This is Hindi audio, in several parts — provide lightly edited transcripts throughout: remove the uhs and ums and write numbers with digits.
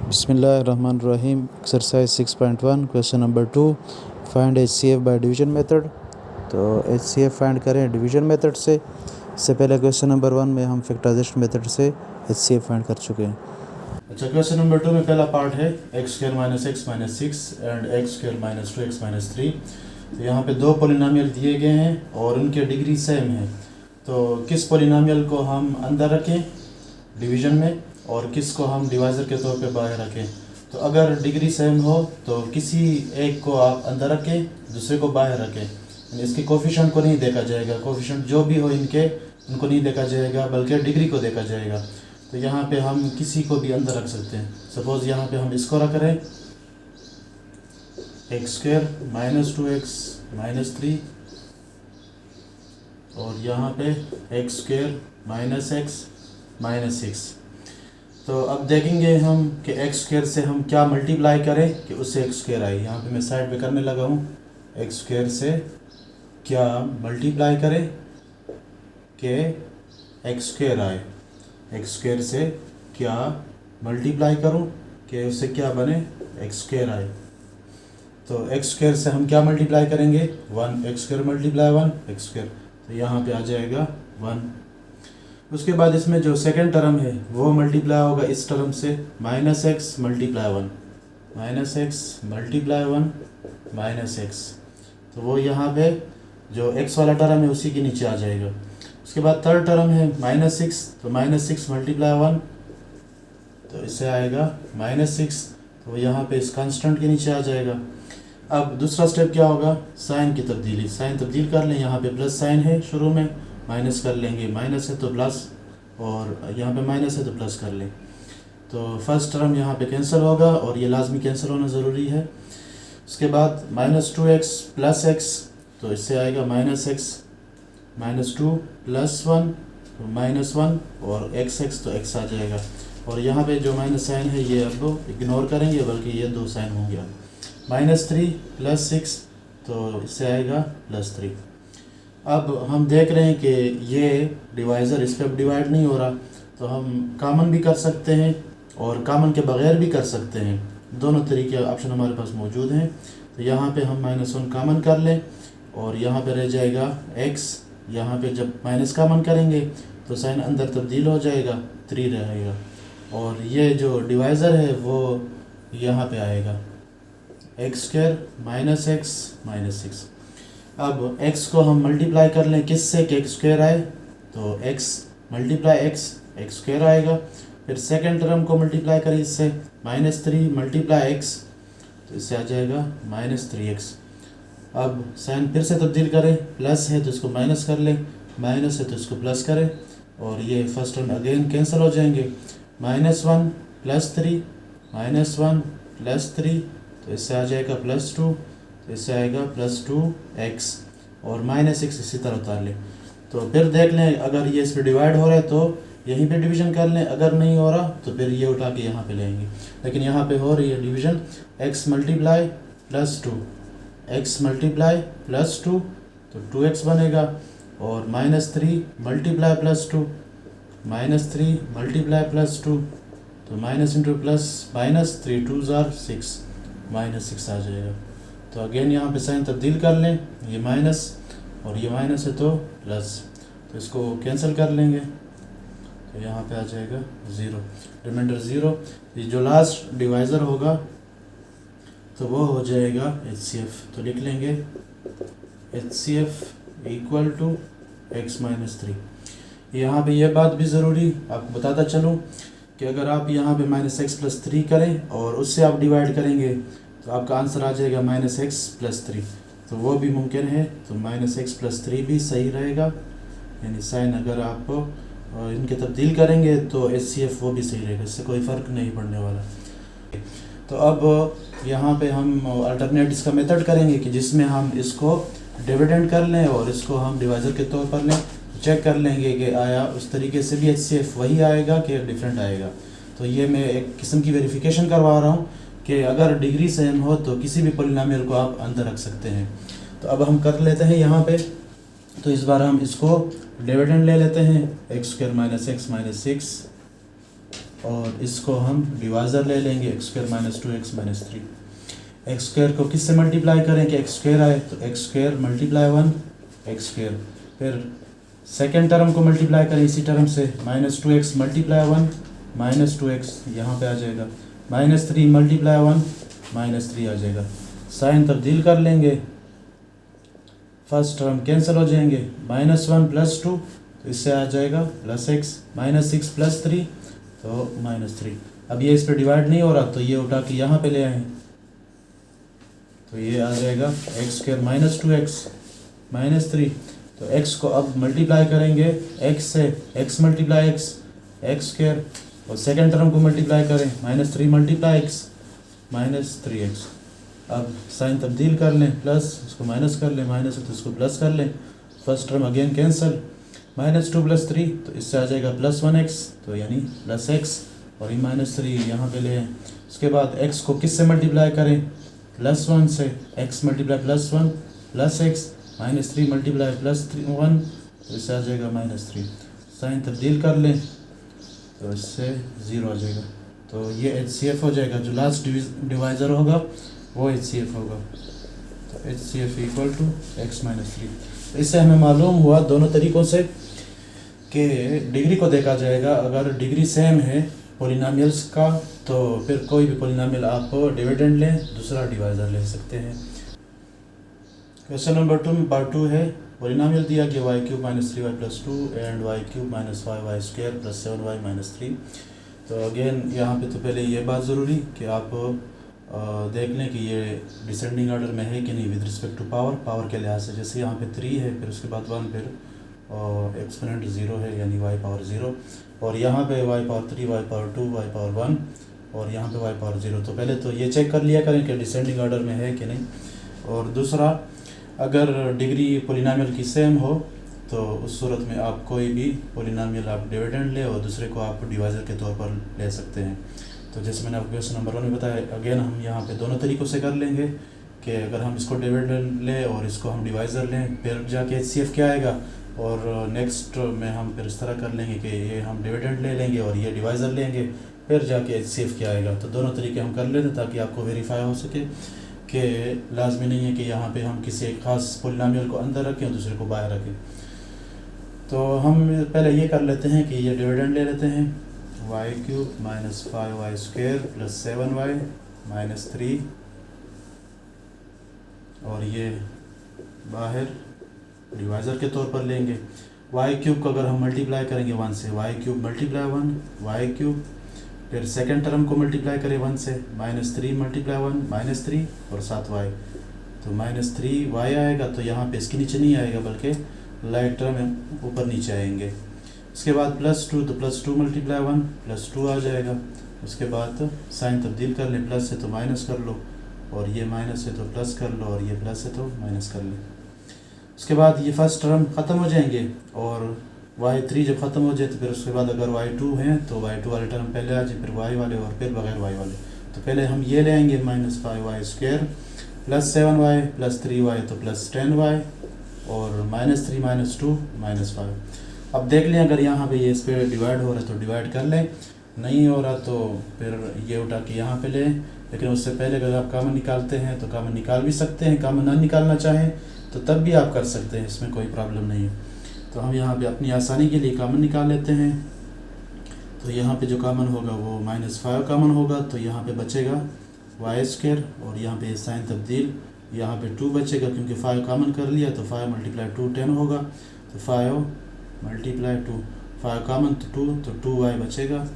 बिस्मिल्लाहिर्रहमानिर्रहीम। Exercise 6.1 question number 2, find HCF by division method. तो HCF फाइंड करें डिवीजन मेथड से। इससे पहले क्वेश्चन नंबर 1 में हम फैक्टराइजेशन मेथड से HCF फाइंड कर चुके हैं। अच्छा, क्वेश्चन नंबर 2 में पहला पार्ट है x² - x - 6 and x² - 2x - 3। तो यहाँ पे दो पोलिनोमियल दिए गए हैं और उनके डिग्री सेम है। तो किस पोलिनोमियल को हम अंदर रखें डिवीजन में और किस को हम डिवाइज़र के तौर पे बाहर रखें। तो अगर डिग्री सेम हो तो किसी एक को आप अंदर रखें, दूसरे को बाहर रखें। इसके कोफिशिएंट को नहीं देखा जाएगा, कोफिशिएंट जो भी हो इनके उनको नहीं देखा जाएगा बल्कि डिग्री को देखा जाएगा। तो यहाँ पे हम किसी को भी अंदर रख सकते हैं। सपोज़ यहाँ पे हम इसको रख रहे हैं x² - 2x - 3 और यहाँ पे x² - x - 6। तो अब देखेंगे हम कि x² से हम क्या मल्टीप्लाई करें कि उससे x² आए। यहाँ पे मैं साइड पे करने लगा हूँ। x² से क्या मल्टीप्लाई करें कि x² आए। x² से क्या मल्टीप्लाई करूँ कि उससे क्या बने x² आए। तो x² से हम क्या मल्टीप्लाई करेंगे 1, x² × 1 x²। तो यहाँ पे आ जाएगा 1। उसके बाद इसमें जो सेकंड टर्म है वो मल्टीप्लाई होगा इस टर्म से -x × 1 -x -1 -x। तो वो यहाँ पे जो x वाला टर्म है उसी के नीचे आ जाएगा। उसके बाद थर्ड टर्म है -6, तो -6 × 1 तो इससे आएगा -6। तो वो यहाँ पे इस कांस्टेंट के नीचे आ जाएगा। अब दूसरा स्टेप क्या होगा, साइन की तब्दीली। साइन तब्दील कर लें, यहाँ पे प्लस साइन है शुरू में, माइनस कर लेंगे, माइनस है तो प्लस और यहाँ पे माइनस है तो प्लस कर लें। तो फर्स्ट टर्म यहाँ पे कैंसिल होगा और ये लाजमी कैंसिल होना ज़रूरी है। उसके बाद -2x + x, तो इससे आएगा -x -2 + 1 तो -1 और x तो x आ जाएगा। और यहाँ पे जो माइनस साइन है ये अब इग्नोर करेंगे बल्कि ये 2 साइन होंगे। -3 + 6 तो इससे आएगा +3। अब हम देख रहे हैं कि ये डिवाइज़र इस पर डिवाइड नहीं हो रहा, तो हम कॉमन भी कर सकते हैं और कॉमन के बगैर भी कर सकते हैं। दोनों तरीके ऑप्शन हमारे पास मौजूद हैं। तो यहाँ पे हम -1 कॉमन कर लें और यहाँ पे रह जाएगा x। यहाँ पे जब माइनस कॉमन करेंगे तो साइन अंदर तब्दील हो जाएगा, 3 रहेगा और ये जो डिवाइज़र है वो यहाँ पे आएगा x² - x - 6। अब x को हम मल्टीप्लाई कर लें किससे कि x² आए, तो x × x² आएगा। फिर सेकंड टर्म को मल्टीप्लाई करें इससे, -3 × x तो इससे आ जाएगा -3x। अब साइन फिर से तब्दील करें, प्लस है तो इसको माइनस कर लें, माइनस है तो इसको प्लस करें और ये फर्स्ट टर्म अगेन कैंसिल हो जाएंगे। -1 + 3 -1 + 3 तो इससे आ जाएगा +2, तो इससे आएगा +2x और -6 इसी तरह उतार लें। तो फिर देख लें अगर ये इस पर डिवाइड हो रहा है तो यहीं पे डिवीज़न कर लें, अगर नहीं हो रहा तो फिर ये उठा के यहाँ पे लेंगे। लेकिन यहाँ पे हो रही है division, x multiply +2 x multiply +2 तो 2x बनेगा और -3 मल्टीप्लाई +2 -3 मल्टीप्लाई +2 तो माइनस इंटू प्लस माइनस 3 2 = 6 -6 आ जाएगा। तो अगेन यहाँ पे साइन तब्दील कर लें, ये माइनस और ये माइनस है तो प्लस, तो इसको कैंसिल कर लेंगे तो यहाँ पे आ जाएगा 0, रिमाइंडर 0। ये जो लास्ट डिवाइज़र होगा तो वो हो जाएगा HCF। तो लिख लेंगे HCF = x - 3। यहाँ पे ये बात भी ज़रूरी आपको बताता चलूँ कि अगर आप यहाँ पे -x + 3 करें और उससे आप डिवाइड करेंगे तो आपका आंसर आ जाएगा -x + 3। तो वो भी मुमकिन है, तो -x + 3 भी सही रहेगा। यानी साइन अगर आप इनके तब्दील करेंगे तो HCF वो भी सही रहेगा, इससे कोई फ़र्क नहीं पड़ने वाला। तो अब यहाँ पे हम अल्टरनेट इसका मेथड करेंगे कि जिसमें हम इसको डिविडेंड कर लें और इसको हम डिवाइज़र के तौर पर लें। चेक कर लेंगे कि आया उस तरीके से भी HCF वही आएगा कि डिफरेंट आएगा। तो ये मैं एक किस्म की वेरिफिकेशन करवा रहा हूँ कि अगर डिग्री सेम हो तो किसी भी पॉलिनोमियल को आप अंदर रख सकते हैं। तो अब हम कर लेते हैं यहाँ पे, तो इस बार हम इसको डिविडेंड ले लेते हैं x² - x - 6 और इसको हम डिवाइज़र ले लेंगे x square minus 2x minus 3। X square को किससे मल्टीप्लाई करें कि एक्स स्क्वायर आए, तो x square multiply 1 x square, फिर सेकेंड टर्म को मल्टीप्लाई करें इसी टर्म से, minus 2x multiply 1 minus 2x यहाँ पे आ जाएगा, माइनस 3 मल्टीप्लाई 1 माइनस 3 आ जाएगा। साइन तब्दील कर लेंगे, फर्स्ट टर्म कैंसिल हो जाएंगे, -1 + 2 तो इससे आ जाएगा +x, -6 + 3 तो -3। अब ये इस पर डिवाइड नहीं हो रहा तो ये उठा के यहाँ पे ले आए, तो ये आ जाएगा x square minus 2x minus 3। तो x को अब मल्टीप्लाई करेंगे x से, x multiply x x square, और सेकेंड टर्म को मल्टीप्लाई करें -3 मल्टीप्लाई x माइनस 3x। अब साइन तब्दील कर लें, प्लस इसको माइनस कर लें, माइनस है तो इसको प्लस कर लें, फर्स्ट टर्म अगेन कैंसिल, -2 + 3 तो इससे आ जाएगा +1x तो यानी +x, और ये -3 यहाँ पे ले आए। उसके बाद x को किस से मल्टीप्लाई करें, +1 से, x मल्टीप्लाई +1 + x, -3 मल्टीप्लाई +1 तो इससे आ जाएगा -3। साइन तब्दील कर लें तो इससे 0 आ जाएगा, तो ये HCF हो जाएगा, जो लास्ट डिवाइज़र होगा वो HCF होगा। तो HCF = x - 3। तो इससे हमें मालूम हुआ दोनों तरीक़ों से कि डिग्री को देखा जाएगा, अगर डिग्री सेम है पॉलिनोमियल्स का तो फिर कोई भी पॉलिनोमियल आप डिविडेंड लें, दूसरा डिवाइज़र ले सकते हैं। क्वेश्चन नंबर 2 में पार्ट 2 है, पॉलिनोमियल दिया कि y³ - 3y + 2 and y³ - 5y² + 7y - 3। तो अगेन यहाँ पे तो पहले ये बात ज़रूरी कि आप देख लें कि ये डिसेंडिंग ऑर्डर में है कि नहीं विद रिस्पेक्ट टू पावर के लिहाज से। जैसे यहाँ पे 3 है, फिर उसके बाद 1, फिर एक्सपोनेंट 0 है यानी y⁴, और यहाँ पे y⁴, y⁴2, y⁴1 और यहाँ पे y⁴0। तो पहले तो ये चेक कर लिया करें कि डिसेंडिंग ऑर्डर में है कि नहीं। और दूसरा, अगर डिग्री पॉलिनोमियल की सेम हो तो उस सूरत में आप कोई भी पॉलिनोमियल आप डिविडेंड ले और दूसरे को आप डिवाइज़र के तौर पर ले सकते हैं। तो जैसे मैंने आपको क्वेश्चन नंबर 1 में बताया, अगेन हम यहाँ पे दोनों तरीक़ों से कर लेंगे कि अगर हम इसको डिविडेंड लें और इसको हम डिवाइज़र लें, फिर जाके HCF क्या आएगा, और नेक्स्ट में हम फिर इस तरह कर लेंगे कि ये हम डिविडेंड ले लेंगे और ये डिवाइज़र लेंगे, फिर जाके HCF क्या आएगा। तो दोनों तरीके हम कर लेते ताकि आपको वेरीफाई हो सके कि लाजमी नहीं है कि यहाँ पे हम किसी एक ख़ास पॉलिनोमियल को अंदर रखें और दूसरे को बाहर रखें। तो हम पहले ये कर लेते हैं कि ये डिविडेंड ले लेते हैं, y³ - 5y² + 7y - 3, और ये बाहर डिवाइज़र के तौर पर लेंगे। y³ को अगर हम मल्टीप्लाई करेंगे 1 से, y³ मल्टीप्लाई 1 y³, फिर सेकेंड टर्म को मल्टीप्लाई करें 1 से, -3 मल्टीप्लाई 1 -3 और 7y, तो -3y आएगा। तो यहाँ पे इसके नीचे नहीं आएगा बल्कि लाइट टर्म ऊपर नीचे आएंगे। उसके बाद +2, तो +2 मल्टीप्लाई 1 +2 आ जाएगा। उसके बाद साइन तब्दील कर लें, प्लस है तो माइनस कर लो, और ये माइनस है तो प्लस कर लो, और ये प्लस है तो माइनस कर लें। उसके बाद ये फर्स्ट टर्म ख़त्म हो जाएंगे, और y3 जब ख़त्म हो जाए तो फिर उसके बाद अगर y2 हैं तो y2 वाले टर्म पहले आ जाए, फिर y वाले और फिर बगैर y वाले। तो पहले हम ये ले आएंगे -5y² + 7y + 3y तो +10y, और -3 - 2 -5। अब देख लें अगर यहाँ पे ये इस पर डिवाइड हो रहा है तो डिवाइड कर लें, नहीं हो रहा तो फिर ये उठा के यहाँ पे लें। लेकिन उससे पहले अगर आप कॉमन निकालते हैं तो कॉमन निकाल भी सकते हैं, कॉमन ना निकालना चाहें तो तब भी आप कर सकते हैं, इसमें कोई प्रॉब्लम नहीं है। तो हम यहाँ पे अपनी आसानी के लिए कॉमन निकाल लेते हैं। तो यहाँ पे जो कॉमन होगा वो -5 कॉमन होगा, तो यहाँ पे बचेगा y², और यहाँ पे साइन तब्दील, यहाँ पे 2 बचेगा क्योंकि 5 कॉमन कर लिया, तो 5 × 2 10 होगा, तो 5 × 2 5 कॉमन तो 2, तो 2y बचेगा,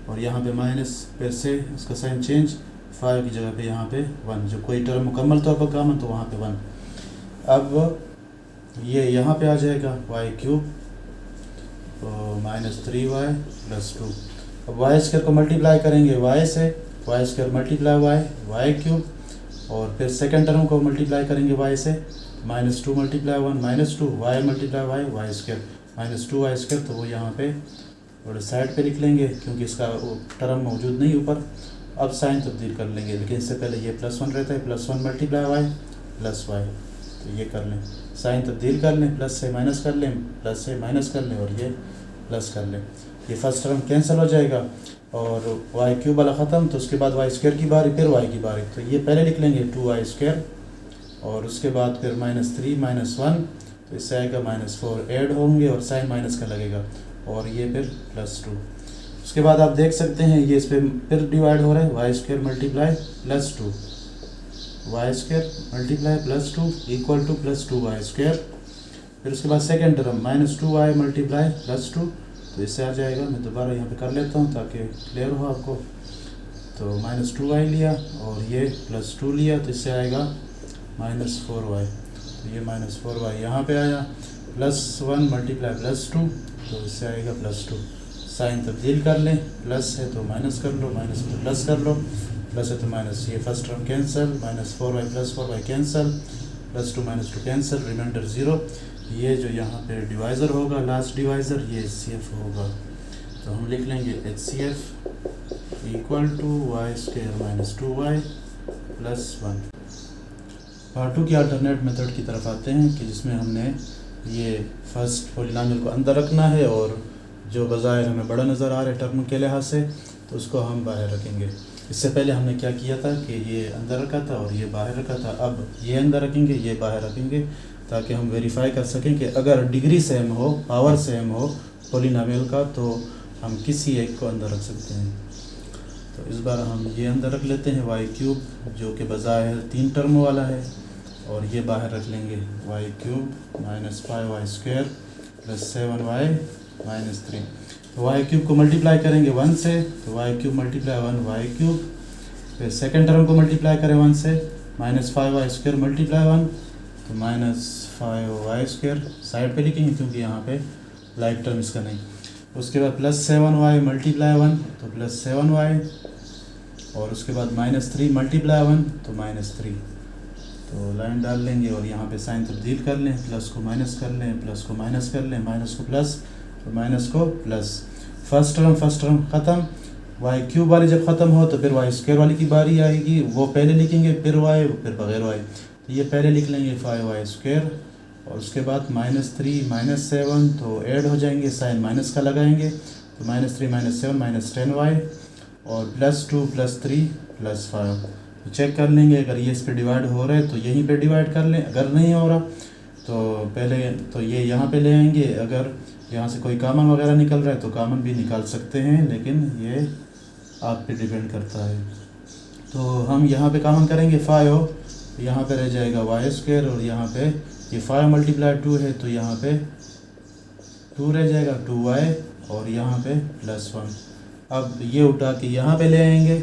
और यहाँ पे माइनस फिर से इसका साइन चेंज, 5 की जगह पे यहाँ पे 1, जो कोई टर्म मुकम्मल तौर पर कॉमन तो वहाँ पे 1। अब ये यहाँ पे आ जाएगा y³ -3y + 2। अब y² को मल्टीप्लाई करेंगे y से, y² मल्टीप्लाई y³ और फिर सेकेंड टर्म को मल्टीप्लाई करेंगे y से, -2 multiply 1 -2 y multiply y² -2y², तो वो यहाँ पे थोड़े साइड पे लिख लेंगे क्योंकि इसका टर्म मौजूद नहीं ऊपर। अब साइन तब्दील कर लेंगे, लेकिन इससे पहले ये +1 रहता है, +1 मल्टीप्लाई y + y, तो ये कर लें, साइन तब्दील कर लें, प्लस से माइनस कर लें, प्लस से माइनस कर लें, और ये प्लस कर लें। ये फर्स्ट टर्म कैंसिल हो जाएगा। और वाई क्यूब वाला ख़त्म, तो उसके बाद वाई स्क्वायर की बारी, फिर वाई की बारी। तो ये पहले लिख लेंगे 2y² और उसके बाद फिर -3 -1, तो इससे आएगा -4 ऐड होंगे और साइन माइनस का लगेगा और ये फिर +2। उसके बाद आप देख सकते हैं ये इस पर फिर डिवाइड हो रहा है, y² multiply +2, y² multiply +2 equal to +2y²। फिर उसके बाद सेकेंड टर्म -2y मल्टीप्लाई +2, तो इससे आ जाएगा। मैं दोबारा यहाँ पे कर लेता हूँ ताकि क्लियर हो आपको। तो -2y लिया और ये +2 लिया, तो इससे आएगा -4y। तो ये -4y यहाँ पे आया, +1 मल्टीप्लाई +2, तो इससे आएगा +2। साइन तब्दील कर लें, प्लस है तो माइनस कर लो, माइनस है तो प्लस कर लो, प्लस है तो माइनस। ये first term cancel, -4y + 4y cancel, +2 -2 cancel, reminder 0। ये जो यहाँ पे डिवाइज़र होगा, लास्ट डिवाइज़र, ये HCF होगा। तो हम लिख लेंगे HCF equal to y² - 2y + 1। Part 2 की अल्टरनेट मेथड की तरफ आते हैं कि जिसमें हमने ये फर्स्ट पॉलिनॉमियल को अंदर रखना है और जो बज़ाहिर हमें बड़ा नज़र आ रहा है टर्म के लिहाज से, तो उसको हम बाहर रखेंगे। इससे पहले हमने क्या किया था कि ये अंदर रखा था और ये बाहर रखा था। अब ये अंदर रखेंगे, ये बाहर रखेंगे, ताकि हम वेरीफाई कर सकें कि अगर डिग्री सेम हो, पावर सेम हो पॉलिनॉमियल का, तो हम किसी एक को अंदर रख सकते हैं। तो इस बार हम ये अंदर रख लेते हैं y³ जो कि बज़ाहिर 3 टर्म वाला है, और ये बाहर रख लेंगे y³ - 5y² + 7y - 3। तो y³ को मल्टीप्लाई करेंगे 1 से, तो y³ मल्टीप्लाई 1 y³। फिर सेकेंड टर्म को मल्टीप्लाई करें 1 से, -5y² मल्टीप्लाई 1, तो -5y² साइड पे लिखेंगे क्योंकि यहाँ पे लाइक टर्म इसका नहीं। उसके बाद +7y मल्टीप्लाई 1, तो +7y, और उसके बाद -3 मल्टीप्लाई 1, तो -3। तो लाइन डाल लेंगे और यहाँ पे साइन तब्दील कर लें, प्लस को माइनस कर लें, प्लस को माइनस कर लें, माइनस को प्लस, तो माइनस को प्लस। फर्स्ट टर्म ख़त्म। y³ वाली जब ख़त्म हो तो फिर y² वाली की बारी आएगी, वो पहले लिखेंगे, फिर y, फिर बगैर y। तो ये पहले लिख लेंगे 5y² और उसके बाद -3 - 7, तो ऐड हो जाएंगे, साइन माइनस का लगाएंगे, तो -3 - 7 -10y, और +2 + 3 + 5। तो चेक कर लेंगे, अगर ये इस पे डिवाइड हो रहा है तो यहीं पे डिवाइड कर लें, अगर नहीं हो रहा तो पहले तो ये यहाँ पे ले आएंगे। अगर यहाँ से कोई कॉमन वगैरह निकल रहा है तो कॉमन भी निकाल सकते हैं, लेकिन ये आप पे डिपेंड करता है। तो हम यहाँ पे कॉमन करेंगे 5, यहाँ पे रह जाएगा y², और यहाँ पे ये 5 मल्टीप्लाई 2 है, तो यहाँ पे 2 रह जाएगा 2y, और यहाँ पे +1। अब ये उठा के यहाँ पे ले आएंगे,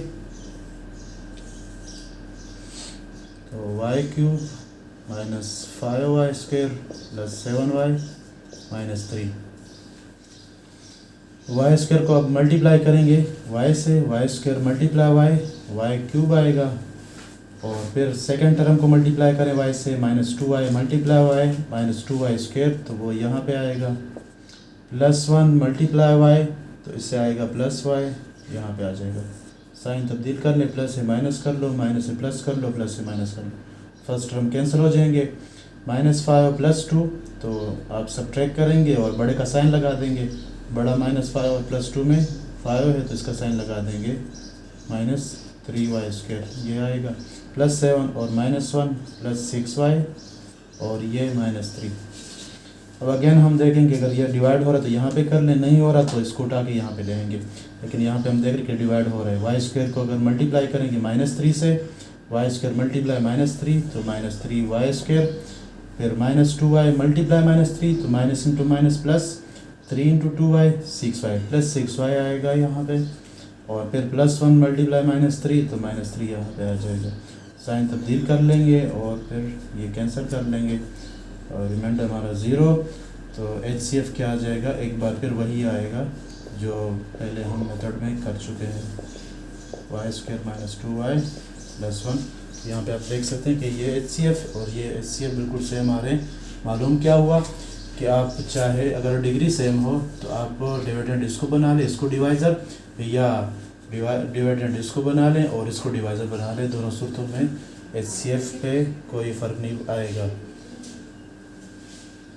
तो y³ - 5y² + 7y - 3। y² को अब मल्टीप्लाई करेंगे y से, y² मल्टीप्लाई y³ आएगा, और फिर सेकेंड टर्म को मल्टीप्लाई करें y से, -2y मल्टीप्लाई y -2y², तो वो यहाँ पे आएगा, +1 मल्टीप्लाई y, तो इससे आएगा +y, यहाँ पे आ जाएगा। साइन तब्दील कर लें, प्लस से माइनस कर लो, माइनस से प्लस कर लो, प्लस से माइनस कर लो, फर्स्ट टर्म कैंसिल हो जाएंगे। -5 + 2, तो आप सब्ट्रैक्ट करेंगे और बड़े का साइन लगा देंगे। बड़ा -5 और +2 में 5 है, तो इसका साइन लगा देंगे, -3y², ये आएगा, +7 और -1 + 6y, और ये -3। अब अगेन हम देखेंगे अगर ये डिवाइड हो रहा है तो यहाँ पे कर लें, नहीं हो रहा तो इसको उठा के यहाँ पे लेंगे। लेकिन यहाँ पे हम देख रहे हैं कि डिवाइड हो रहा है। y² को अगर मल्टीप्लाई करेंगे -3 से, y² मल्टीप्लाई -3, तो -3y², फिर -2y मल्टीप्लाई -3, तो minus into minus plus, 3 × 2y 6y, plus 6y आएगा यहाँ पे, और फिर +1 मल्टीप्लाई -3, तो -3 यहाँ पे आ जाएगा। साइन तब्दील कर लेंगे और फिर ये कैंसिल कर लेंगे, और रिमाइंडर हमारा 0। तो HCF क्या आ जाएगा, एक बार फिर वही आएगा जो पहले हम मेथड में कर चुके हैं, y² - 2y + 1। यहाँ पे आप देख सकते हैं कि ये HCF और ये HCF बिल्कुल सेम आ रहे हैं। मालूम क्या हुआ कि आप चाहे अगर डिग्री सेम हो तो आप डिविडेंड इसको बना लें, इसको डिवाइज़र, या डिविडेंड इसको बना लें और इसको डिवाइज़र बना लें। दोनों सूरतों में HCF पे कोई फ़र्क नहीं आएगा।